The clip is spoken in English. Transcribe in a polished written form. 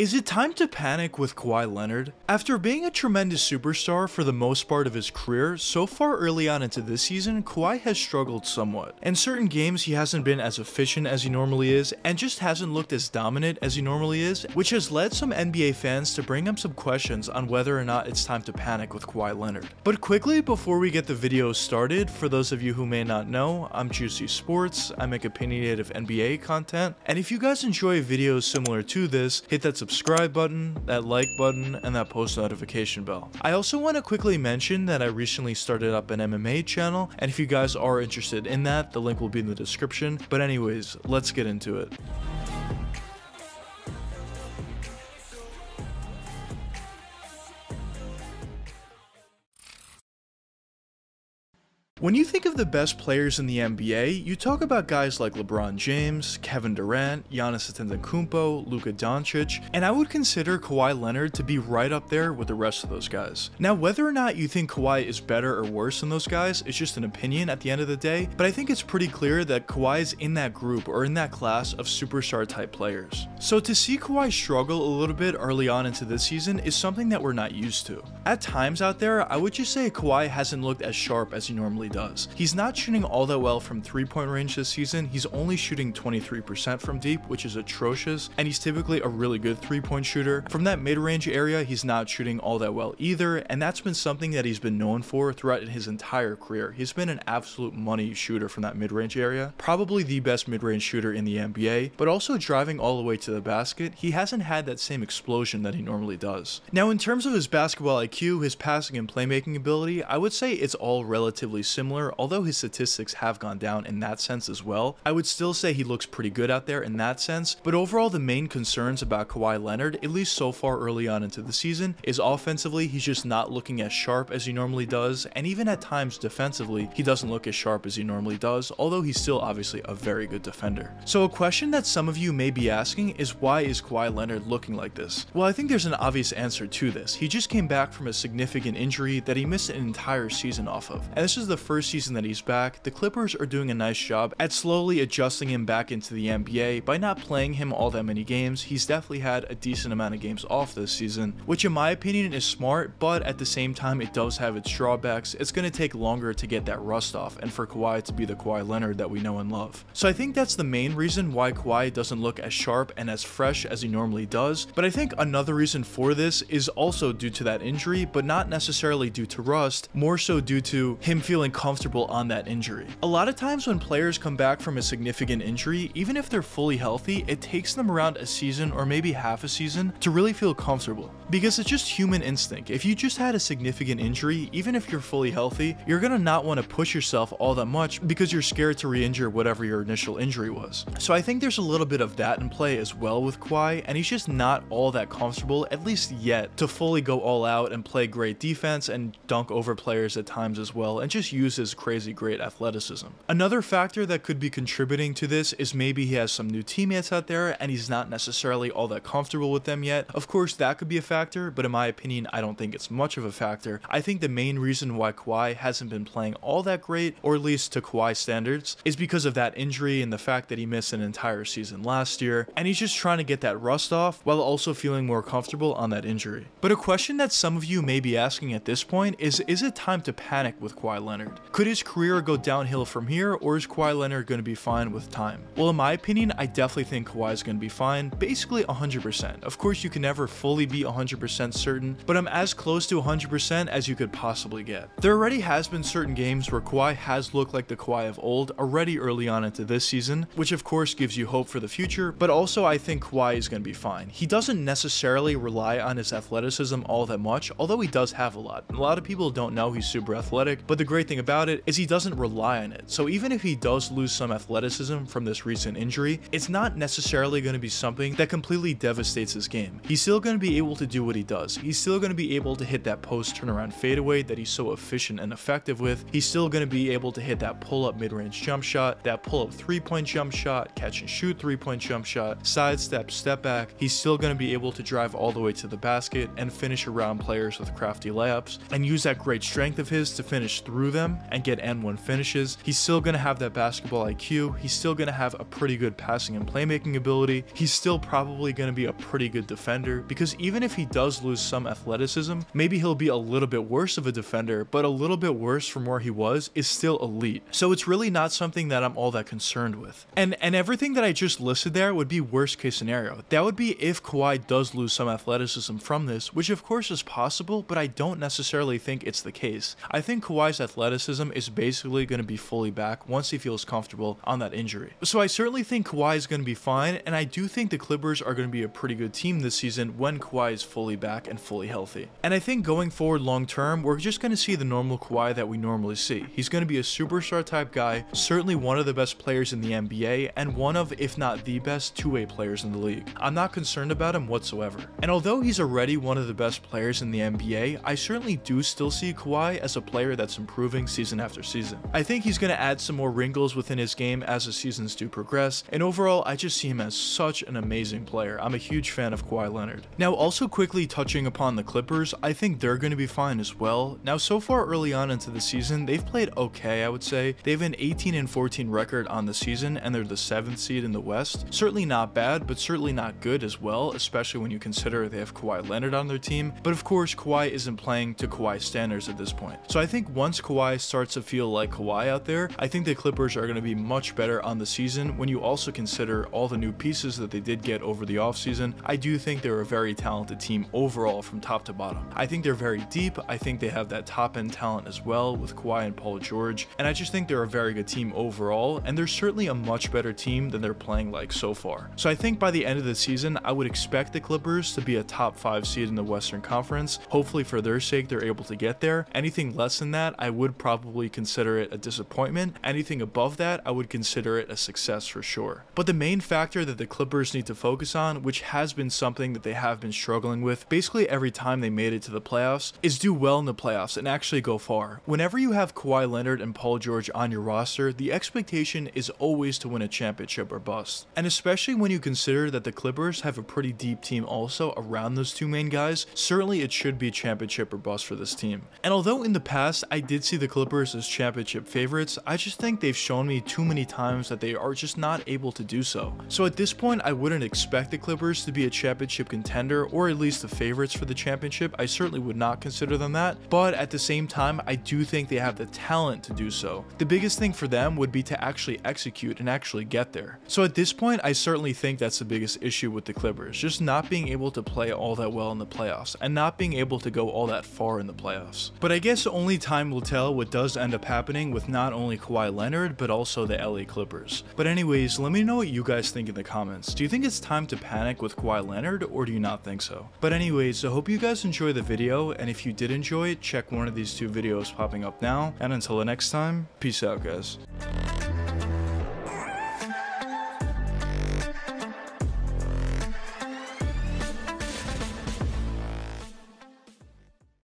Is it time to panic with Kawhi Leonard? After being a tremendous superstar for the most part of his career, so far early on into this season, Kawhi has struggled somewhat. In certain games, he hasn't been as efficient as he normally is, and just hasn't looked as dominant as he normally is, which has led some NBA fans to bring up some questions on whether or not it's time to panic with Kawhi Leonard. But quickly, before we get the video started, for those of you who may not know, I'm Juicy Sports, I make opinionated NBA content, and if you guys enjoy videos similar to this, hit that subscribe button, that like button, and that post notification bell. I also want to quickly mention that I recently started up an MMA channel, and if you guys are interested in that, the link will be in the description. But anyways, let's get into it. When you think of the best players in the NBA, you talk about guys like LeBron James, Kevin Durant, Giannis Antetokounmpo, Luka Doncic, and I would consider Kawhi Leonard to be right up there with the rest of those guys. Now, whether or not you think Kawhi is better or worse than those guys is just an opinion at the end of the day, but I think it's pretty clear that Kawhi is in that group or in that class of superstar type players. So to see Kawhi struggle a little bit early on into this season is something that we're not used to. At times out there, I would just say Kawhi hasn't looked as sharp as he normally does. He's not shooting all that well from three-point range this season. He's only shooting 23% from deep, which is atrocious, and he's typically a really good three-point shooter. From that mid-range area, he's not shooting all that well either, and that's been something that he's been known for throughout his entire career. He's been an absolute money shooter from that mid-range area, probably the best mid-range shooter in the NBA, but also driving all the way to the basket, he hasn't had that same explosion that he normally does. Now, in terms of his basketball IQ, his passing and playmaking ability, I would say it's all relatively similar. Although his statistics have gone down in that sense as well, I would still say he looks pretty good out there in that sense. But overall, the main concerns about Kawhi Leonard, at least so far early on into the season, is offensively, he's just not looking as sharp as he normally does, and even at times defensively, he doesn't look as sharp as he normally does, although he's still obviously a very good defender. So a question that some of you may be asking is, why is Kawhi Leonard looking like this? Well, I think there's an obvious answer to this. He just came back from a significant injury that he missed an entire season off of, and this is the first season that he's back. The Clippers are doing a nice job at slowly adjusting him back into the NBA by not playing him all that many games. He's definitely had a decent amount of games off this season, which in my opinion is smart, but at the same time it does have its drawbacks. It's going to take longer to get that rust off and for Kawhi to be the Kawhi Leonard that we know and love. So I think that's the main reason why Kawhi doesn't look as sharp and as fresh as he normally does, but I think another reason for this is also due to that injury, but not necessarily due to rust, more so due to him feeling comfortable on that injury. A lot of times when players come back from a significant injury, even if they're fully healthy, it takes them around a season or maybe half a season to really feel comfortable, because it's just human instinct. If you just had a significant injury, even if you're fully healthy, you're gonna not want to push yourself all that much because you're scared to re-injure whatever your initial injury was. So I think there's a little bit of that in play as well with Kawhi, and he's just not all that comfortable, at least yet, to fully go all out and play great defense and dunk over players at times as well, and just use his crazy great athleticism. Another factor that could be contributing to this is maybe he has some new teammates out there and he's not necessarily all that comfortable with them yet. Of course, that could be a factor, but in my opinion, I don't think it's much of a factor. I think the main reason why Kawhi hasn't been playing all that great, or at least to Kawhi standards, is because of that injury and the fact that he missed an entire season last year, and he's just trying to get that rust off while also feeling more comfortable on that injury. But a question that some of you may be asking at this point is it time to panic with Kawhi Leonard? Could his career go downhill from here, or is Kawhi Leonard going to be fine with time? Well, in my opinion, I definitely think Kawhi is going to be fine, basically 100%. Of course, you can never fully be 100% certain, but I'm as close to 100% as you could possibly get. There already has been certain games where Kawhi has looked like the Kawhi of old already early on into this season, which of course gives you hope for the future, but also I think Kawhi is going to be fine. He doesn't necessarily rely on his athleticism all that much, although he does have a lot. A lot of people don't know he's super athletic, but the great thing about it is he doesn't rely on it. So even if he does lose some athleticism from this recent injury, it's not necessarily going to be something that completely devastates his game. He's still going to be able to do what he does. He's still going to be able to hit that post turnaround fadeaway that he's so efficient and effective with. He's still going to be able to hit that pull-up mid-range jump shot, that pull-up three-point jump shot, catch and shoot three-point jump shot, sidestep, step back. He's still going to be able to drive all the way to the basket and finish around players with crafty layups and use that great strength of his to finish through them. rim and get N1 finishes. He's still going to have that basketball IQ. He's still going to have a pretty good passing and playmaking ability. He's still probably going to be a pretty good defender, because even if he does lose some athleticism, maybe he'll be a little bit worse of a defender, but a little bit worse from where he was is still elite. So it's really not something that I'm all that concerned with. And everything that I just listed there would be worst case scenario. That would be if Kawhi does lose some athleticism from this, which of course is possible, but I don't necessarily think it's the case. I think Kawhi's athleticism is basically going to be fully back once he feels comfortable on that injury. So I certainly think Kawhi is going to be fine, and I do think the Clippers are going to be a pretty good team this season when Kawhi is fully back and fully healthy. And I think going forward long term, we're just going to see the normal Kawhi that we normally see. He's going to be a superstar type guy, certainly one of the best players in the NBA, and one of, if not the best, two-way players in the league. I'm not concerned about him whatsoever. And although he's already one of the best players in the NBA, I certainly do still see Kawhi as a player that's improving season after season. I think he's going to add some more wrinkles within his game as the seasons do progress, and overall, I just see him as such an amazing player. I'm a huge fan of Kawhi Leonard. Now, also quickly touching upon the Clippers, I think they're going to be fine as well. Now, so far early on into the season, they've played okay, I would say. They have an 18-14 record on the season, and they're the 7th seed in the West. Certainly not bad, but certainly not good as well, especially when you consider they have Kawhi Leonard on their team. But of course, Kawhi isn't playing to Kawhi standards at this point. So I think once Kawhi starts to feel like Kawhi out there, I think the Clippers are going to be much better on the season when you also consider all the new pieces that they did get over the offseason. I do think they're a very talented team overall from top to bottom. I think they're very deep. I think they have that top end talent as well with Kawhi and Paul George. And I just think they're a very good team overall. And they're certainly a much better team than they're playing like so far. So I think by the end of the season, I would expect the Clippers to be a top 5 seed in the Western Conference. Hopefully for their sake, they're able to get there. Anything less than that, I would probably consider it a disappointment. Anything above that, I would consider it a success for sure. But the main factor that the Clippers need to focus on, which has been something that they have been struggling with basically every time they made it to the playoffs, is do well in the playoffs and actually go far. Whenever you have Kawhi Leonard and Paul George on your roster, the expectation is always to win a championship or bust. And especially when you consider that the Clippers have a pretty deep team also around those two main guys, certainly it should be championship or bust for this team. And although in the past I did see the Clippers as championship favorites, I just think they've shown me too many times that they are just not able to do so. So at this point, I wouldn't expect the Clippers to be a championship contender, or at least the favorites for the championship. I certainly would not consider them that, but at the same time, I do think they have the talent to do so. The biggest thing for them would be to actually execute and actually get there. So at this point, I certainly think that's the biggest issue with the Clippers, just not being able to play all that well in the playoffs and not being able to go all that far in the playoffs. But I guess only time will tell what does end up happening with not only Kawhi Leonard, but also the LA Clippers. But anyways, let me know what you guys think in the comments. Do you think it's time to panic with Kawhi Leonard, or do you not think so? But anyways, I hope you guys enjoyed the video, and if you did enjoy it, check one of these two videos popping up now, and until the next time, peace out guys.